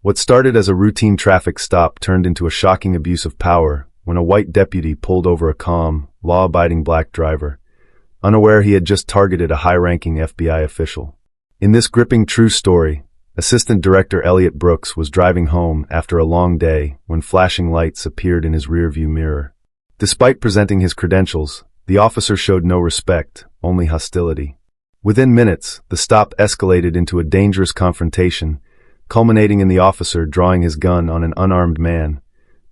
What started as a routine traffic stop turned into a shocking abuse of power when a white deputy pulled over a calm, law-abiding black driver, unaware he had just targeted a high-ranking FBI official. In this gripping true story, Assistant Director Elliot Brooks was driving home after a long day when flashing lights appeared in his rearview mirror. Despite presenting his credentials, the officer showed no respect, only hostility. Within minutes, the stop escalated into a dangerous confrontation, culminating in the officer drawing his gun on an unarmed man,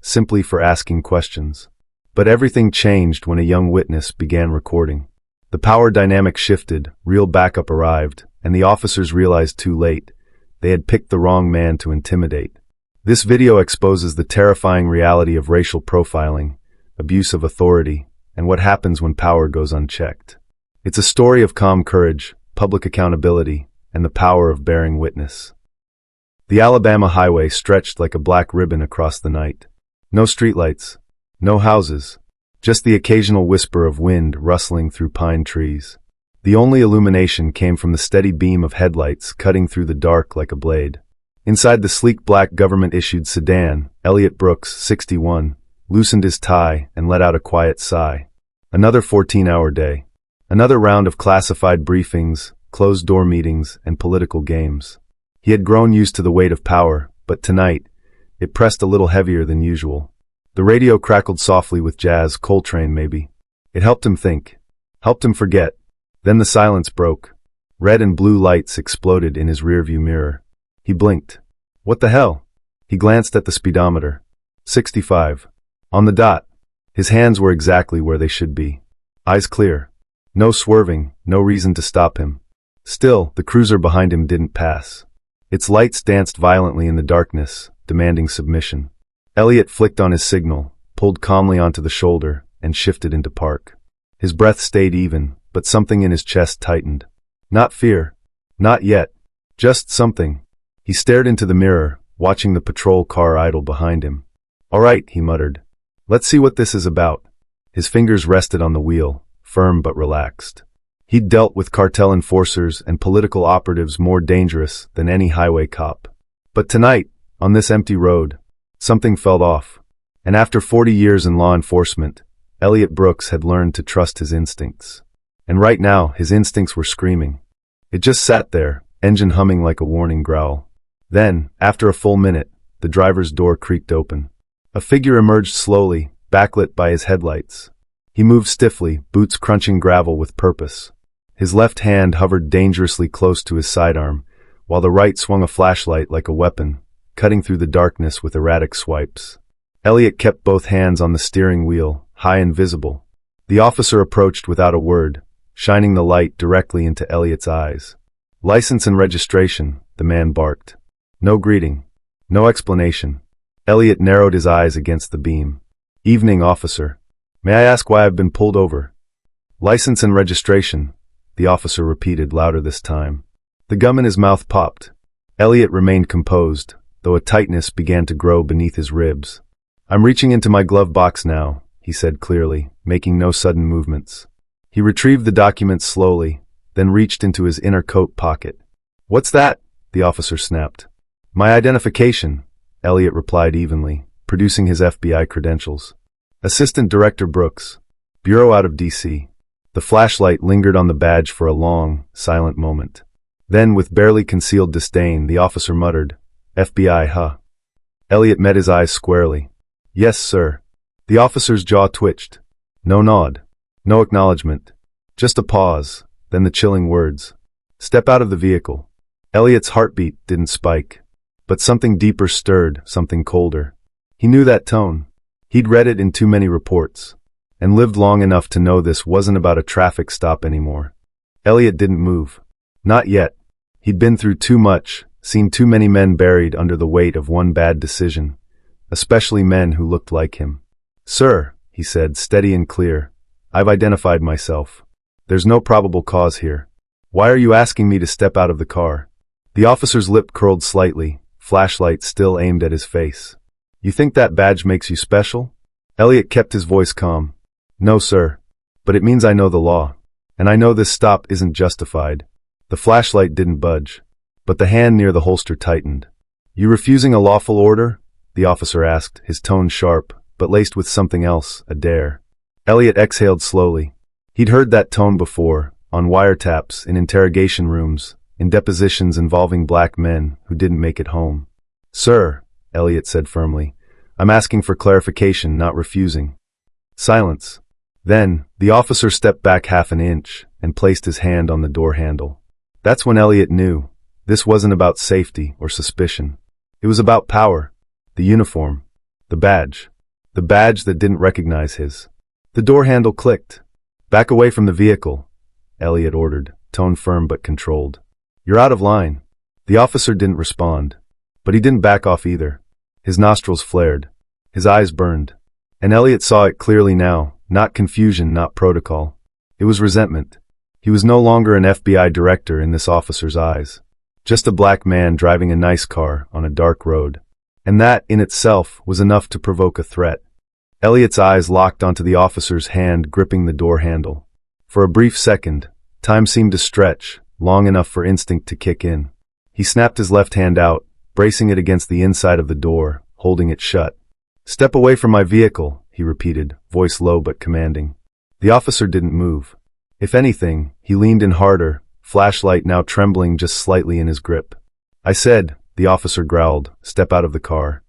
simply for asking questions. But everything changed when a young witness began recording. The power dynamic shifted, real backup arrived, and the officers realized too late they had picked the wrong man to intimidate. This video exposes the terrifying reality of racial profiling, abuse of authority, and what happens when power goes unchecked. It's a story of calm courage, public accountability, and the power of bearing witness. The Alabama highway stretched like a black ribbon across the night. No streetlights, no houses, just the occasional whisper of wind rustling through pine trees. The only illumination came from the steady beam of headlights cutting through the dark like a blade. Inside the sleek black government-issued sedan, Elliot Brooks, 61, loosened his tie and let out a quiet sigh. Another 14-hour day. Another round of classified briefings, closed-door meetings, and political games. He had grown used to the weight of power, but tonight, it pressed a little heavier than usual. The radio crackled softly with jazz, Coltrane maybe. It helped him think. Helped him forget. Then the silence broke. Red and blue lights exploded in his rearview mirror. He blinked. What the hell? He glanced at the speedometer. 65. On the dot. His hands were exactly where they should be. Eyes clear. No swerving, no reason to stop him. Still, the cruiser behind him didn't pass. Its lights danced violently in the darkness, demanding submission. Elliot flicked on his signal, pulled calmly onto the shoulder, and shifted into park. His breath stayed even, but something in his chest tightened. Not fear. Not yet. Just something. He stared into the mirror, watching the patrol car idle behind him. All right, he muttered. Let's see what this is about. His fingers rested on the wheel, firm but relaxed. He'd dealt with cartel enforcers and political operatives more dangerous than any highway cop. But tonight, on this empty road, something felt off. And after 40 years in law enforcement, Elliot Brooks had learned to trust his instincts. And right now, his instincts were screaming. It just sat there, engine humming like a warning growl. Then, after a full minute, the driver's door creaked open. A figure emerged slowly, backlit by his headlights. He moved stiffly, boots crunching gravel with purpose. His left hand hovered dangerously close to his sidearm, while the right swung a flashlight like a weapon, cutting through the darkness with erratic swipes. Elliot kept both hands on the steering wheel, high and visible. The officer approached without a word, shining the light directly into Elliot's eyes. License and registration, the man barked. No greeting. No explanation. Elliot narrowed his eyes against the beam. Evening, officer. May I ask why I've been pulled over? License and registration, the officer repeated louder this time. The gum in his mouth popped. Elliot remained composed, though a tightness began to grow beneath his ribs. I'm reaching into my glove box now, he said clearly, making no sudden movements. He retrieved the documents slowly, then reached into his inner coat pocket. What's that? The officer snapped. My identification, Elliot replied evenly, producing his FBI credentials. Assistant Director Brooks, Bureau out of D.C. The flashlight lingered on the badge for a long, silent moment. Then, with barely concealed disdain, the officer muttered, FBI, huh? Elliot met his eyes squarely. Yes, sir. The officer's jaw twitched. No nod. No acknowledgement. Just a pause, then the chilling words. Step out of the vehicle. Elliot's heartbeat didn't spike. But something deeper stirred, something colder. He knew that tone. He'd read it in too many reports, and lived long enough to know this wasn't about a traffic stop anymore. Elliot didn't move. Not yet. He'd been through too much, seen too many men buried under the weight of one bad decision, especially men who looked like him. Sir, he said, steady and clear, I've identified myself. There's no probable cause here. Why are you asking me to step out of the car? The officer's lip curled slightly, flashlight still aimed at his face. You think that badge makes you special? Elliot kept his voice calm. No, sir. But it means I know the law. And I know this stop isn't justified. The flashlight didn't budge. But the hand near the holster tightened. You refusing a lawful order? The officer asked, his tone sharp, but laced with something else, a dare. Elliot exhaled slowly. He'd heard that tone before, on wiretaps, in interrogation rooms, in depositions involving black men who didn't make it home. Sir, Elliot said firmly, I'm asking for clarification, not refusing. Silence. Then, the officer stepped back half an inch and placed his hand on the door handle. That's when Elliot knew. This wasn't about safety or suspicion. It was about power. The uniform. The badge. The badge that didn't recognize his. The door handle clicked. Back away from the vehicle, Elliot ordered, tone firm but controlled. You're out of line. The officer didn't respond. But he didn't back off either. His nostrils flared. His eyes burned. And Elliot saw it clearly now, not confusion, not protocol. It was resentment. He was no longer an FBI director in this officer's eyes. Just a black man driving a nice car on a dark road. And that, in itself, was enough to provoke a threat. Elliot's eyes locked onto the officer's hand gripping the door handle. For a brief second, time seemed to stretch, long enough for instinct to kick in. He snapped his left hand out, bracing it against the inside of the door, holding it shut. Step away from my vehicle, he repeated, voice low but commanding. The officer didn't move. If anything, he leaned in harder, flashlight now trembling just slightly in his grip. I said, the officer growled, step out of the car.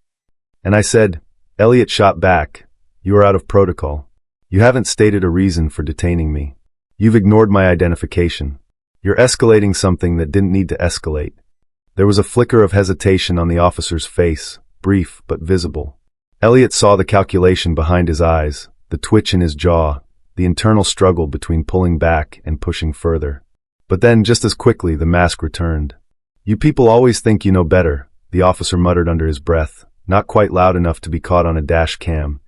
And I said, Elliot shot back, you are out of protocol. You haven't stated a reason for detaining me. You've ignored my identification. You're escalating something that didn't need to escalate. There was a flicker of hesitation on the officer's face, brief but visible. Elliot saw the calculation behind his eyes, the twitch in his jaw, the internal struggle between pulling back and pushing further. But then, just as quickly, the mask returned. You people always think you know better, the officer muttered under his breath, not quite loud enough to be caught on a dash cam.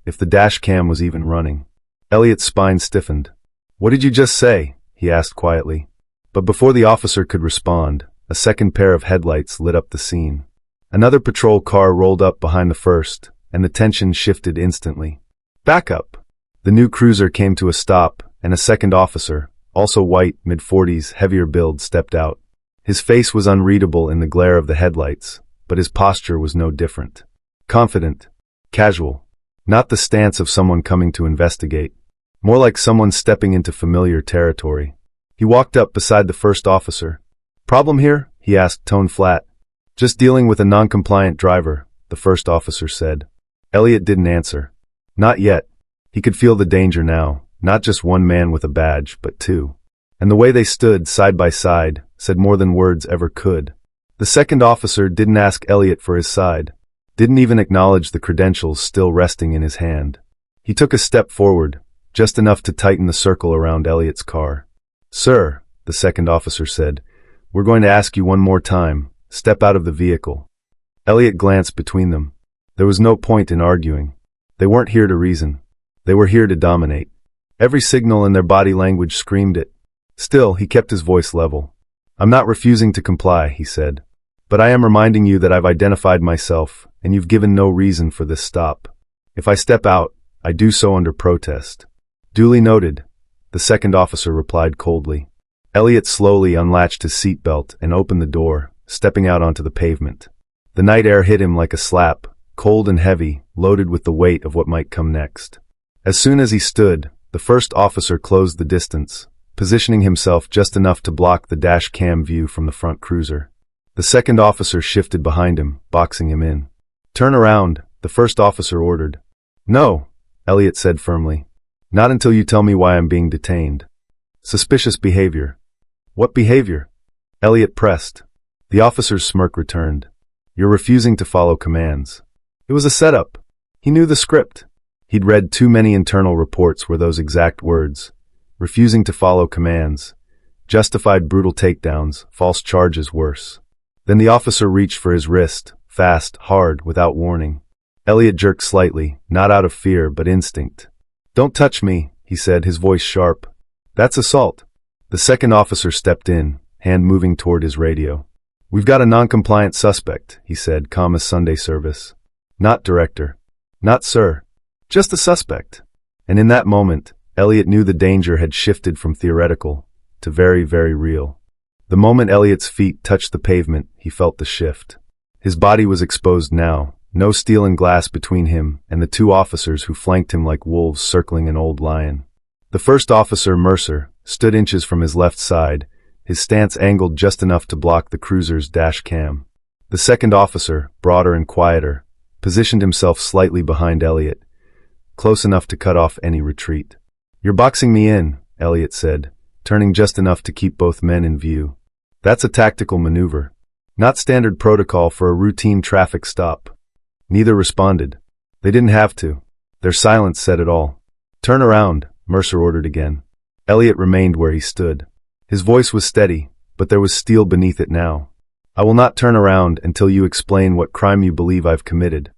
If the dash cam was even running. Elliot's spine stiffened. What did you just say? He asked quietly. But before the officer could respond, a second pair of headlights lit up the scene. Another patrol car rolled up behind the first, and the tension shifted instantly. Back up! The new cruiser came to a stop, and a second officer, also white, mid-40s, heavier build, stepped out. His face was unreadable in the glare of the headlights, but his posture was no different. Confident. Casual. Not the stance of someone coming to investigate. More like someone stepping into familiar territory. He walked up beside the first officer. Problem here? He asked, tone flat. Just dealing with a non-compliant driver, the first officer said. Elliot didn't answer. Not yet. He could feel the danger now, not just one man with a badge, but two. And the way they stood side by side said more than words ever could. The second officer didn't ask Elliot for his side. Didn't even acknowledge the credentials still resting in his hand. He took a step forward, just enough to tighten the circle around Elliot's car. Sir, the second officer said, we're going to ask you one more time. Step out of the vehicle. Elliot glanced between them. There was no point in arguing. They weren't here to reason. They were here to dominate. Every signal in their body language screamed it. Still, he kept his voice level. I'm not refusing to comply, he said. But I am reminding you that I've identified myself, and you've given no reason for this stop. If I step out, I do so under protest. Duly noted, the second officer replied coldly. Elliot slowly unlatched his seatbelt and opened the door, stepping out onto the pavement. The night air hit him like a slap, cold and heavy, loaded with the weight of what might come next. As soon as he stood, the first officer closed the distance, positioning himself just enough to block the dash cam view from the front cruiser. The second officer shifted behind him, boxing him in. Turn around, the first officer ordered. No, Elliot said firmly. Not until you tell me why I'm being detained. Suspicious behavior. What behavior? Elliot pressed. The officer's smirk returned. You're refusing to follow commands. It was a setup. He knew the script. He'd read too many internal reports where those exact words. Refusing to follow commands. Justified brutal takedowns, false charges worse. Then the officer reached for his wrist, fast, hard, without warning. Elliot jerked slightly, not out of fear but instinct. Don't touch me, he said, his voice sharp. That's assault. The second officer stepped in, hand moving toward his radio. We've got a non-compliant suspect, he said, calm as Sunday service. Not director. Not sir. Just a suspect. And in that moment, Elliot knew the danger had shifted from theoretical to very, very real. The moment Elliot's feet touched the pavement, he felt the shift. His body was exposed now, no steel and glass between him and the two officers who flanked him like wolves circling an old lion. The first officer, Mercer, stood inches from his left side, his stance angled just enough to block the cruiser's dash cam. The second officer, broader and quieter, positioned himself slightly behind Elliot, close enough to cut off any retreat. "You're boxing me in," Elliot said, turning just enough to keep both men in view. "That's a tactical maneuver, not standard protocol for a routine traffic stop." Neither responded. They didn't have to. Their silence said it all. "Turn around," Mercer ordered again. Elliot remained where he stood. His voice was steady, but there was steel beneath it now. "I will not turn around until you explain what crime you believe I've committed."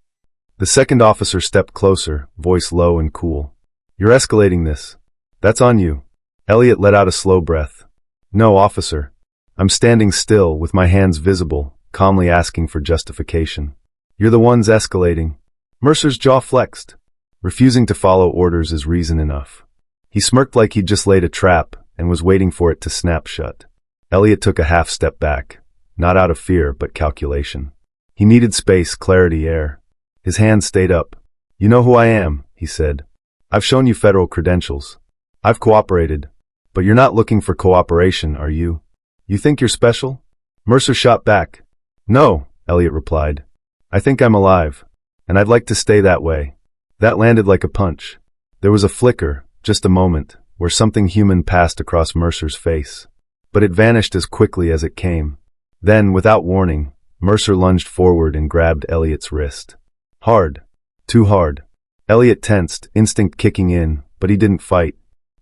The second officer stepped closer, voice low and cool. "You're escalating this. That's on you." Elliot let out a slow breath. "No, officer. I'm standing still, with my hands visible, calmly asking for justification. You're the ones escalating." Mercer's jaw flexed. Refusing to follow orders is reason enough. He smirked like he'd just laid a trap and was waiting for it to snap shut. Elliot took a half step back, not out of fear but calculation. He needed space, clarity, air. His hand stayed up. "You know who I am," he said. "I've shown you federal credentials. I've cooperated. But you're not looking for cooperation, are you? You think you're special?" Mercer shot back. "No," Elliot replied. "I think I'm alive, and I'd like to stay that way." That landed like a punch. There was a flicker, just a moment, where something human passed across Mercer's face. But it vanished as quickly as it came. Then, without warning, Mercer lunged forward and grabbed Elliot's wrist. Hard. Too hard. Elliot tensed, instinct kicking in, but he didn't fight.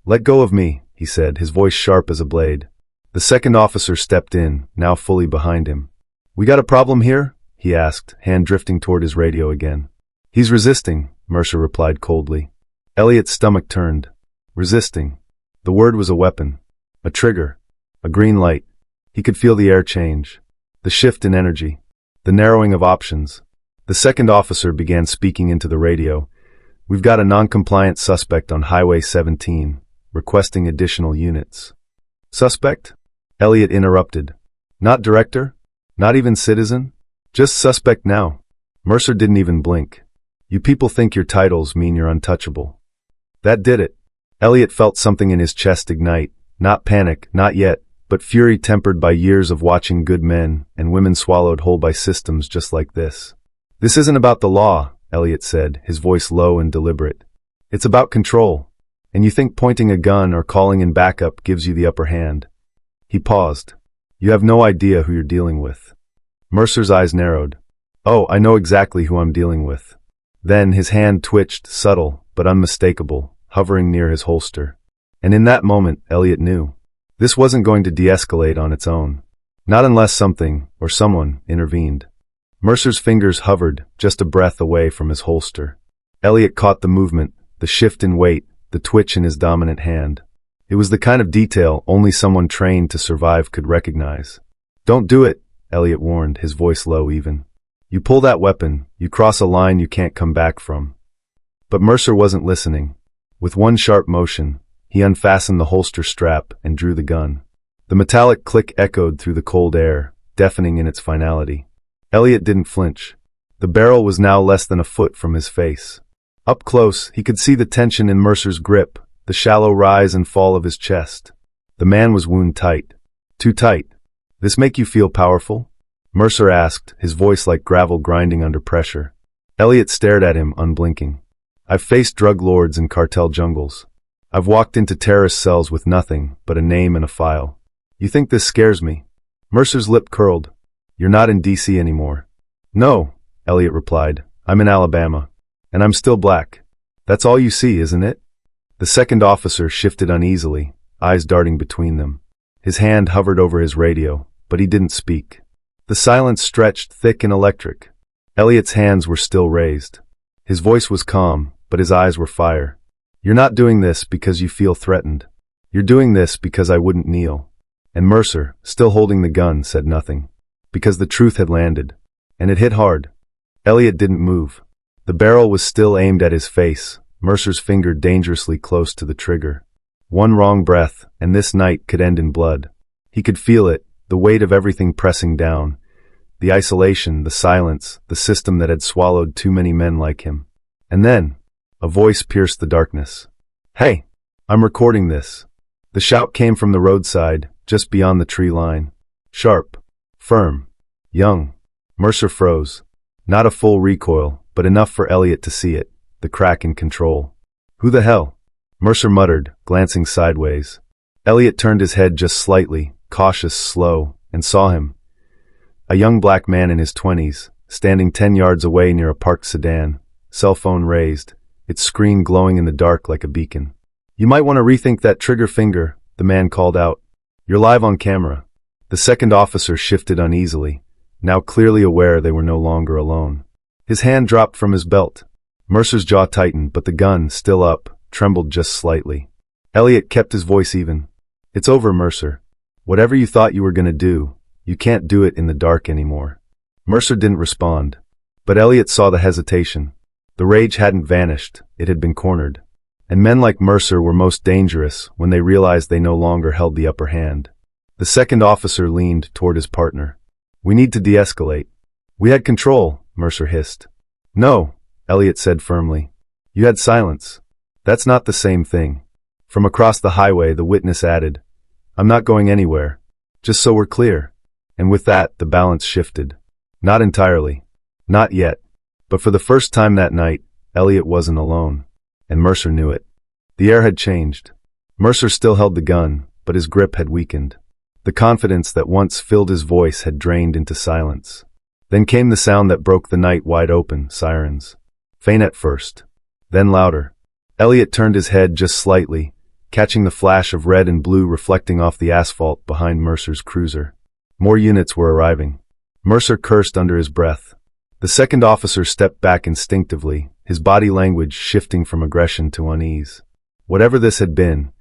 "Let go of me," he said, his voice sharp as a blade. The second officer stepped in, now fully behind him. "We got a problem here?" he asked, hand drifting toward his radio again. "He's resisting," Mercer replied coldly. Elliot's stomach turned. Resisting. The word was a weapon. A trigger. A green light. He could feel the air change. The shift in energy. The narrowing of options. The second officer began speaking into the radio. "We've got a non-compliant suspect on Highway 17, requesting additional units." "Suspect?" Elliot interrupted. "Not director? Not even citizen? Just suspect now." Mercer didn't even blink. "You people think your titles mean you're untouchable." That did it. Elliot felt something in his chest ignite. Not panic, not yet, but fury tempered by years of watching good men and women swallowed whole by systems just like this. "This isn't about the law," Elliot said, his voice low and deliberate. "It's about control. And you think pointing a gun or calling in backup gives you the upper hand." He paused. "You have no idea who you're dealing with." Mercer's eyes narrowed. "Oh, I know exactly who I'm dealing with." Then his hand twitched, subtle but unmistakable, hovering near his holster. And in that moment, Elliot knew. This wasn't going to de-escalate on its own. Not unless something, or someone, intervened. Mercer's fingers hovered, just a breath away from his holster. Elliot caught the movement, the shift in weight, the twitch in his dominant hand. It was the kind of detail only someone trained to survive could recognize. "Don't do it," Elliot warned, his voice low even. "You pull that weapon, you cross a line you can't come back from." But Mercer wasn't listening. With one sharp motion, he unfastened the holster strap and drew the gun. The metallic click echoed through the cold air, deafening in its finality. Elliot didn't flinch. The barrel was now less than a foot from his face. Up close, he could see the tension in Mercer's grip, the shallow rise and fall of his chest. The man was wound tight. Too tight. "This make you feel powerful?" Mercer asked, his voice like gravel grinding under pressure. Elliot stared at him, unblinking. "I've faced drug lords in cartel jungles. I've walked into terrorist cells with nothing but a name and a file. You think this scares me?" Mercer's lip curled. "You're not in D.C. anymore." "No," Elliot replied. "I'm in Alabama. And I'm still black. That's all you see, isn't it?" The second officer shifted uneasily, eyes darting between them. His hand hovered over his radio, but he didn't speak. The silence stretched thick and electric. Elliot's hands were still raised. His voice was calm, but his eyes were fire. "You're not doing this because you feel threatened. You're doing this because I wouldn't kneel." And Mercer, still holding the gun, said nothing. Because the truth had landed. And it hit hard. Elliot didn't move. The barrel was still aimed at his face, Mercer's finger dangerously close to the trigger. One wrong breath, and this night could end in blood. He could feel it, the weight of everything pressing down. The isolation, the silence, the system that had swallowed too many men like him. And then, a voice pierced the darkness. "Hey, I'm recording this." The shout came from the roadside, just beyond the tree line. Sharp, firm, young. Mercer froze. Not a full recoil, but enough for Elliot to see it, the crack in control. "Who the hell?" Mercer muttered, glancing sideways. Elliot turned his head just slightly, cautious, slow, and saw him. A young black man in his 20s, standing 10 yards away near a parked sedan, cell phone raised, its screen glowing in the dark like a beacon. "You might want to rethink that trigger finger," the man called out. "You're live on camera." The second officer shifted uneasily, now clearly aware they were no longer alone. His hand dropped from his belt. Mercer's jaw tightened, but the gun, still up, trembled just slightly. Elliot kept his voice even. "It's over, Mercer. Whatever you thought you were going to do, you can't do it in the dark anymore." Mercer didn't respond, but Elliot saw the hesitation. The rage hadn't vanished, it had been cornered. And men like Mercer were most dangerous when they realized they no longer held the upper hand. The second officer leaned toward his partner. "We need to de-escalate." "We had control," Mercer hissed. "No," Elliot said firmly. "You had silence." "That's not the same thing." From across the highway, the witness added, "I'm not going anywhere. Just so we're clear." And with that, the balance shifted. Not entirely. Not yet. But for the first time that night, Elliot wasn't alone. And Mercer knew it. The air had changed. Mercer still held the gun, but his grip had weakened. The confidence that once filled his voice had drained into silence. Then came the sound that broke the night wide open, sirens. Faint at first. Then louder. Elliot turned his head just slightly, catching the flash of red and blue reflecting off the asphalt behind Mercer's cruiser. More units were arriving. Mercer cursed under his breath. The second officer stepped back instinctively, his body language shifting from aggression to unease. Whatever this had been,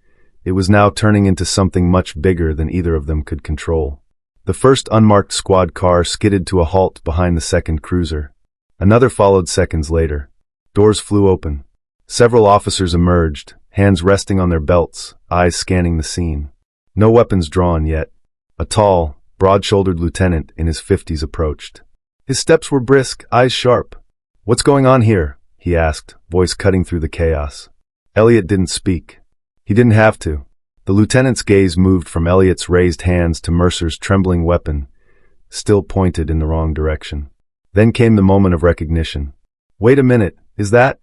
it was now turning into something much bigger than either of them could control. The first unmarked squad car skidded to a halt behind the second cruiser. Another followed seconds later. Doors flew open. Several officers emerged, hands resting on their belts, eyes scanning the scene. No weapons drawn yet. A tall, broad-shouldered lieutenant in his 50s approached. His steps were brisk, eyes sharp. "What's going on here?" he asked, voice cutting through the chaos. Elliot didn't speak. He didn't have to. The lieutenant's gaze moved from Elliot's raised hands to Mercer's trembling weapon, still pointed in the wrong direction. Then came the moment of recognition. "Wait a minute, is that?"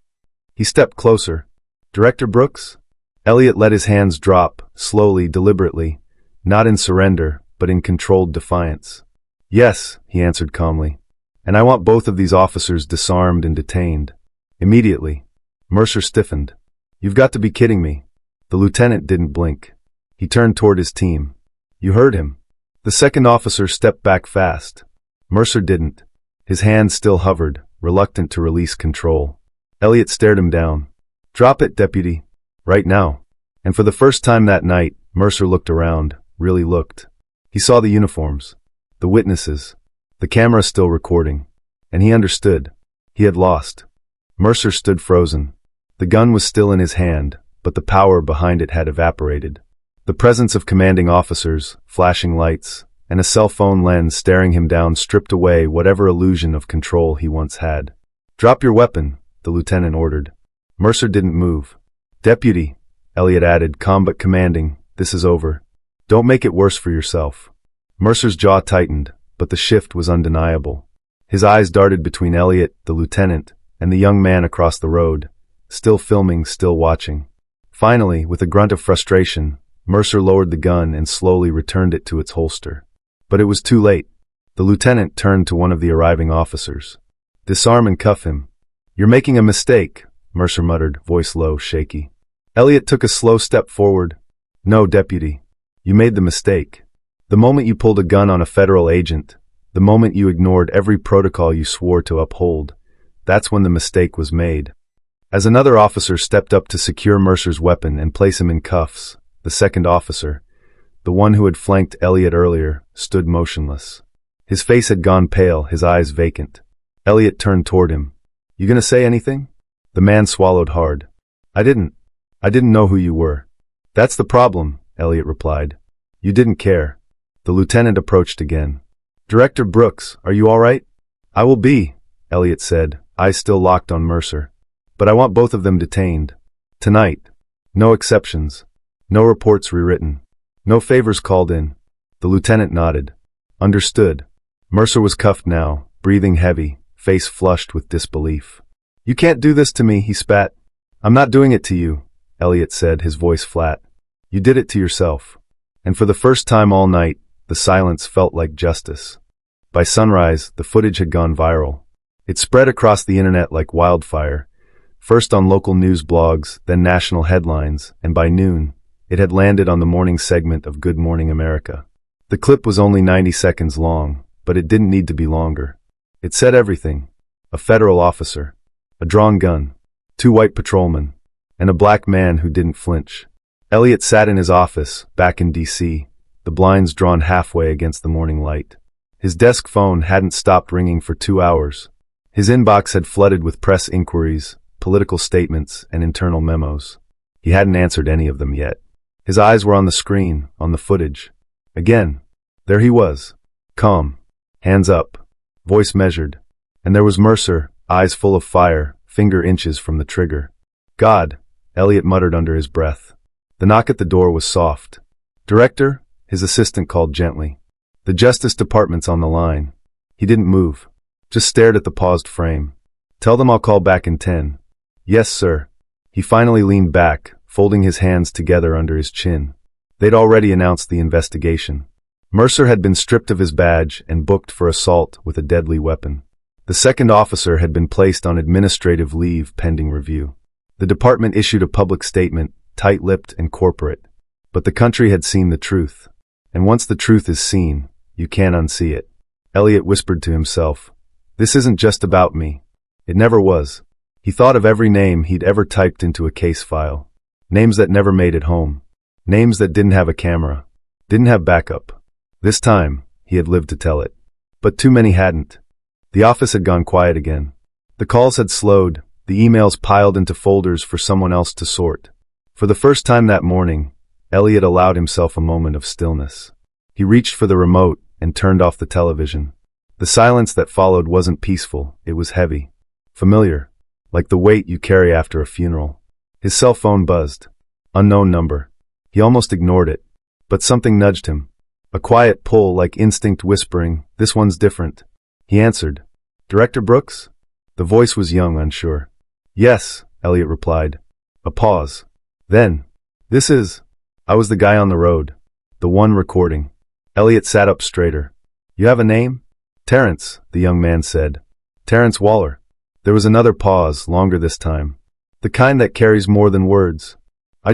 He stepped closer. "Director Brooks?" Elliot let his hands drop, slowly, deliberately, not in surrender, but in controlled defiance. "Yes," he answered calmly. "And I want both of these officers disarmed and detained. Immediately." Mercer stiffened. "You've got to be kidding me." The lieutenant didn't blink. He turned toward his team. "You heard him." The second officer stepped back fast. Mercer didn't. His hand still hovered, reluctant to release control. Elliot stared him down. "Drop it, deputy. Right now." And for the first time that night, Mercer looked around, really looked. He saw the uniforms, the witnesses, the camera still recording. And he understood. He had lost. Mercer stood frozen. The gun was still in his hand, but the power behind it had evaporated. The presence of commanding officers, flashing lights, and a cell phone lens staring him down stripped away whatever illusion of control he once had. "Drop your weapon," the lieutenant ordered. Mercer didn't move. "Deputy," Elliot added, calm but commanding, "this is over. Don't make it worse for yourself." Mercer's jaw tightened, but the shift was undeniable. His eyes darted between Elliot, the lieutenant, and the young man across the road, still filming, still watching. Finally, with a grunt of frustration, Mercer lowered the gun and slowly returned it to its holster. But it was too late. The lieutenant turned to one of the arriving officers. "Disarm and cuff him." "You're making a mistake," Mercer muttered, voice low, shaky. Elliot took a slow step forward. "No, deputy. You made the mistake. The moment you pulled a gun on a federal agent, the moment you ignored every protocol you swore to uphold, that's when the mistake was made." As another officer stepped up to secure Mercer's weapon and place him in cuffs, the second officer, the one who had flanked Elliot earlier, stood motionless. His face had gone pale, his eyes vacant. Elliot turned toward him. "You gonna say anything?" The man swallowed hard. I didn't know who you were." "That's the problem," Elliot replied. "You didn't care." The lieutenant approached again. Director Brooks, are you all right? I will be, Elliot said, eyes still locked on Mercer. But I want both of them detained. Tonight. No exceptions. No reports rewritten. No favors called in. The lieutenant nodded. Understood. Mercer was cuffed now, breathing heavy, face flushed with disbelief. You can't do this to me, he spat. I'm not doing it to you, Elliot said, his voice flat. You did it to yourself. And for the first time all night, the silence felt like justice. By sunrise, the footage had gone viral. It spread across the internet like wildfire, first on local news blogs, then national headlines, and by noon, it had landed on the morning segment of Good Morning America. The clip was only 90 seconds long, but it didn't need to be longer. It said everything. A federal officer, a drawn gun, 2 white patrolmen, and a black man who didn't flinch. Elliot sat in his office, back in D.C., the blinds drawn halfway against the morning light. His desk phone hadn't stopped ringing for 2 hours. His inbox had flooded with press inquiries, political statements, and internal memos. He hadn't answered any of them yet. His eyes were on the screen, on the footage. Again, there he was. Calm. Hands up. Voice measured. And there was Mercer, eyes full of fire, finger inches from the trigger. God, Elliot muttered under his breath. The knock at the door was soft. Director? His assistant called gently. The Justice Department's on the line. He didn't move. Just stared at the paused frame. Tell them I'll call back in 10. Yes, sir. He finally leaned back, folding his hands together under his chin. They'd already announced the investigation. Mercer had been stripped of his badge and booked for assault with a deadly weapon. The second officer had been placed on administrative leave pending review. The department issued a public statement, tight-lipped and corporate. But the country had seen the truth. And once the truth is seen, you can't unsee it. Elliot whispered to himself, "This isn't just about me." It never was. He thought of every name he'd ever typed into a case file. Names that never made it home. Names that didn't have a camera. Didn't have backup. This time, he had lived to tell it. But too many hadn't. The office had gone quiet again. The calls had slowed, the emails piled into folders for someone else to sort. For the first time that morning, Elliot allowed himself a moment of stillness. He reached for the remote and turned off the television. The silence that followed wasn't peaceful, it was heavy. Familiar, like the weight you carry after a funeral. His cell phone buzzed. Unknown number. He almost ignored it. But something nudged him. A quiet pull like instinct whispering, "This one's different." He answered. "Director Brooks?" The voice was young, unsure. "Yes," Elliot replied. A pause. Then, "This is..." "I was the guy on the road. The one recording." Elliot sat up straighter. "You have a name?" "Terrence," the young man said. "Terrence Waller." There was another pause, longer this time. "The kind that carries more than words." I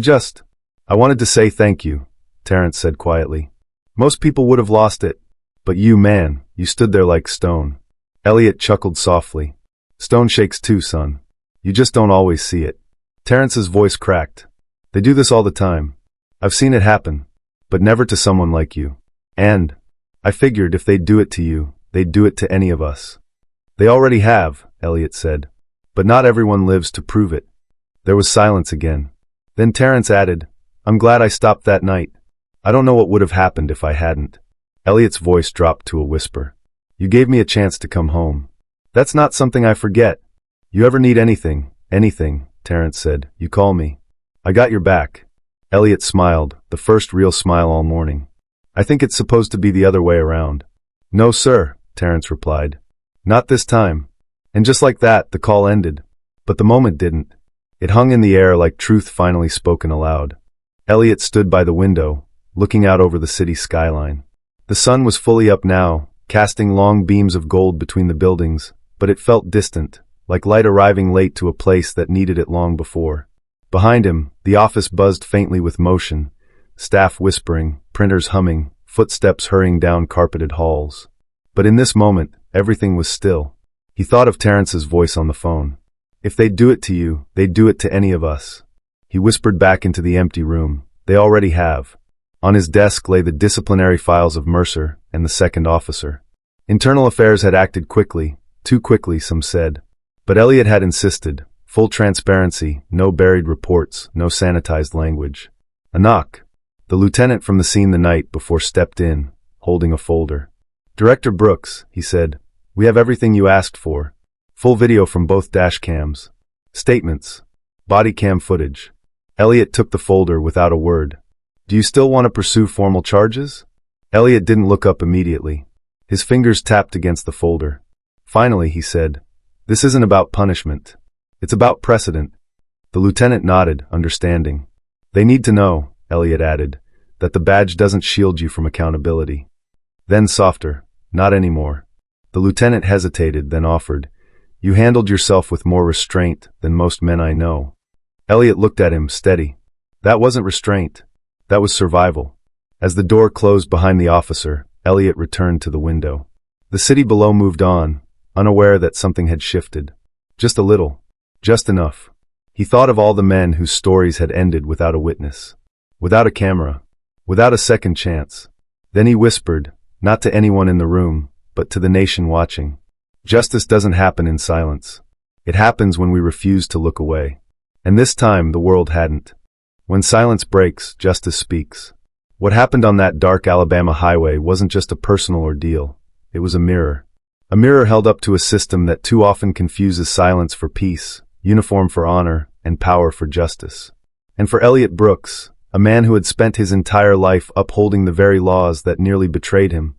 wanted to say thank you," Terrence said quietly. "Most people would have lost it. But you, man, you stood there like stone." Elliot chuckled softly. "Stone shakes too, son. You just don't always see it." Terrence's voice cracked. "They do this all the time. I've seen it happen. But never to someone like you. And I figured if they'd do it to you, they'd do it to any of us." "They already have," Elliot said. "But not everyone lives to prove it." There was silence again. Then Terrence added, "I'm glad I stopped that night. I don't know what would have happened if I hadn't." Elliot's voice dropped to a whisper. "You gave me a chance to come home. That's not something I forget. You ever need anything, Terrence said, you call me. I got your back." Elliot smiled, the first real smile all morning. "I think it's supposed to be the other way around." "No, sir," Terrence replied. "Not this time." And just like that, the call ended. But the moment didn't. It hung in the air like truth finally spoken aloud. Elliot stood by the window, looking out over the city skyline. The sun was fully up now, casting long beams of gold between the buildings, but it felt distant, like light arriving late to a place that needed it long before. Behind him, the office buzzed faintly with motion, staff whispering, printers humming, footsteps hurrying down carpeted halls. But in this moment, everything was still. He thought of Terrence's voice on the phone. "If they'd do it to you, they'd do it to any of us." He whispered back into the empty room. "They already have." On his desk lay the disciplinary files of Mercer and the second officer. Internal Affairs had acted quickly, too quickly, some said. But Elliot had insisted. Full transparency, no buried reports, no sanitized language. A knock. The lieutenant from the scene the night before stepped in, holding a folder. "Director Brooks," he said, "we have everything you asked for. Full video from both dash cams. Statements. Body cam footage." Elliot took the folder without a word. "Do you still want to pursue formal charges?" Elliot didn't look up immediately. His fingers tapped against the folder. Finally, he said, "This isn't about punishment. It's about precedent." The lieutenant nodded, understanding. "They need to know," Elliot added, "that the badge doesn't shield you from accountability." Then softer, "Not anymore." The lieutenant hesitated, then offered, "You handled yourself with more restraint than most men I know." Elliot looked at him, steady. That wasn't restraint. That was survival. As the door closed behind the officer, Elliot returned to the window. The city below moved on, unaware that something had shifted. Just a little. Just enough. He thought of all the men whose stories had ended without a witness. Without a camera. Without a second chance. Then he whispered, not to anyone in the room, but to the nation watching. Justice doesn't happen in silence. It happens when we refuse to look away. And this time the world hadn't. When silence breaks, justice speaks. What happened on that dark Alabama highway wasn't just a personal ordeal. It was a mirror. A mirror held up to a system that too often confuses silence for peace, uniform for honor, and power for justice. And for Elliot Brooks, a man who had spent his entire life upholding the very laws that nearly betrayed him,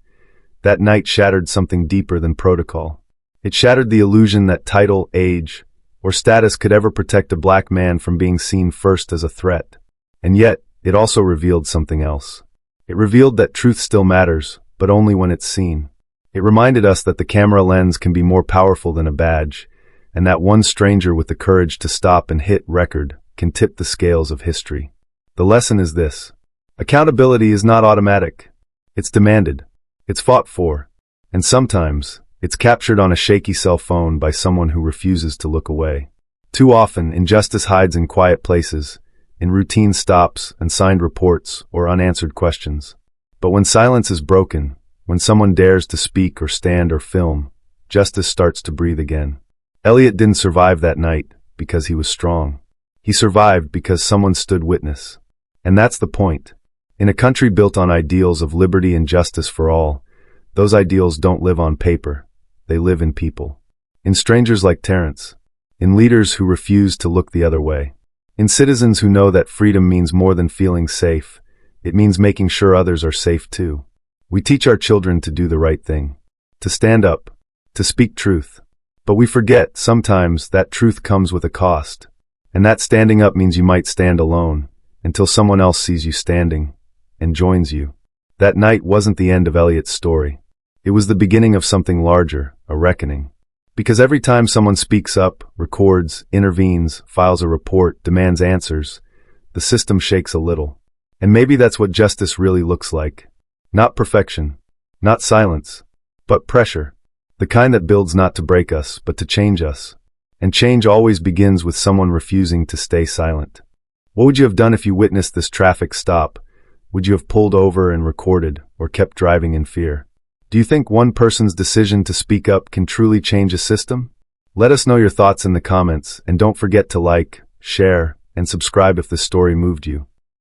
that night shattered something deeper than protocol. It shattered the illusion that title, age, or status could ever protect a black man from being seen first as a threat. And yet, it also revealed something else. It revealed that truth still matters, but only when it's seen. It reminded us that the camera lens can be more powerful than a badge, and that one stranger with the courage to stop and hit record can tip the scales of history. The lesson is this. Accountability is not automatic. It's demanded. It's fought for. And sometimes, it's captured on a shaky cell phone by someone who refuses to look away. Too often, injustice hides in quiet places, in routine stops and signed reports or unanswered questions. But when silence is broken, when someone dares to speak or stand or film, justice starts to breathe again. Elliot didn't survive that night because he was strong. He survived because someone stood witness. And that's the point. In a country built on ideals of liberty and justice for all, those ideals don't live on paper. They live in people. In strangers like Terrence. In leaders who refuse to look the other way. In citizens who know that freedom means more than feeling safe. It means making sure others are safe too. We teach our children to do the right thing. To stand up. To speak truth. But we forget, sometimes, that truth comes with a cost. And that standing up means you might stand alone, until someone else sees you standing, and joins you. That night wasn't the end of Elliot's story. It was the beginning of something larger, a reckoning. Because every time someone speaks up, records, intervenes, files a report, demands answers, the system shakes a little. And maybe that's what justice really looks like. Not perfection, not silence, but pressure. The kind that builds not to break us, but to change us. And change always begins with someone refusing to stay silent. What would you have done if you witnessed this traffic stop? Would you have pulled over and recorded, or kept driving in fear? Do you think one person's decision to speak up can truly change a system? Let us know your thoughts in the comments, and don't forget to like, share, and subscribe if this story moved you.